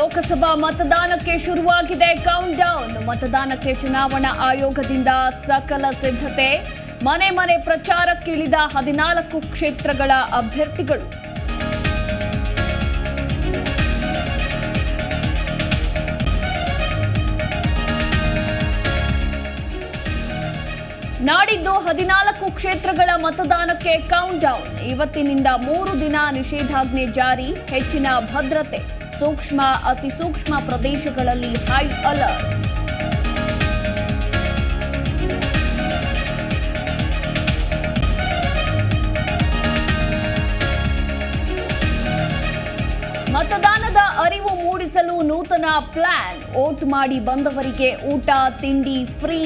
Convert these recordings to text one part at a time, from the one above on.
ಲೋಕಸಭಾ ಮತದಾನಕ್ಕೆ ಶುರುವಾಗಿದೆ count down. ಮತದಾನಕ್ಕೆ ಚುನಾವಣಾ ಆಯೋಗದಿಂದ ಸಕಲ ಸಿದ್ಧತೆ. ಮನೆ ಮನೆ ಪ್ರಚಾರಕ್ಕಿಳಿದ 14 ಕ್ಷೇತ್ರಗಳ ಅಭ್ಯರ್ಥಿಗಳು. ನಾಡಿದ್ದು 14 ಕ್ಷೇತ್ರಗಳ ಮತದಾನಕ್ಕೆ ಕೌಂಟ್ ಡೌನ್. ಇವತ್ತಿನಿಂದ 3 ದಿನ ನಿಷೇಧಾಜ್ಞೆ ಜಾರಿ. ಹೆಚ್ಚಿನ ಭದ್ರತೆ. ಸೂಕ್ಷ್ಮ ಅತಿ ಸೂಕ್ಷ್ಮ ಪ್ರದೇಶಗಳಲ್ಲಿ ಹೈ ಅಲರ್ಟ್. ಮತದಾನದ ಅರಿವು ಮೂಡಿಸಲು ನೂತನ ಪ್ಲಾನ್. ವೋಟ್ ಮಾಡಿ ಬಂದವರಿಗೆ ಊಟ ತಿಂಡಿ ಫ್ರೀ.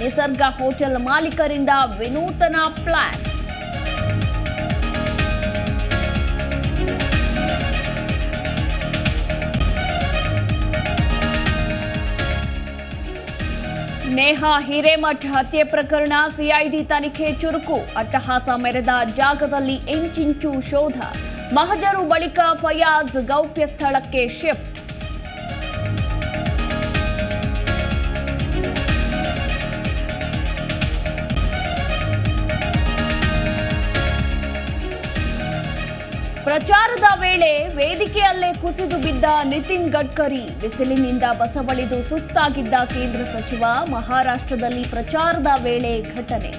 ನಿಸರ್ಗ ಹೋಟೆಲ್ ಮಾಲೀಕರಿಂದ ವಿನೂತನ ಪ್ಲಾನ್. ನೇಹಾ ಹಿರೇಮಠ್ ಹತ್ಯೆ ಪ್ರಕರಣ ಸಿಐಡಿ ತನಿಖೆ ಚುರುಕು. ಅಟ್ಟಹಾಸ ಮೆರೆದ ಜಾಗದಲ್ಲಿ ಇಂಚಿಂಚು ಶೋಧ. ಮಹಜರು ಬಳಿಕ ಫಯಾಜ್ ಗೌಪ್ಯ ಸ್ಥಳಕ್ಕೆ ಶಿಫ್ಟ್. ಪ್ರಚಾರದ ವೇಳೆ ವೇದಿಕೆಯಲ್ಲೇ ಕುಸಿದು ಬಿದ್ದ ನಿತಿನ್ ಗಡ್ಕರಿ. ಬಿಸಿಲಿನಿಂದ ಬಸವಳಿದು ಸುಸ್ತಾಗಿದ್ದ ಕೇಂದ್ರ ಸಚಿವ. ಮಹಾರಾಷ್ಟ್ರದಲ್ಲಿ ಪ್ರಚಾರದ ವೇಳೆ ಘಟನೆ.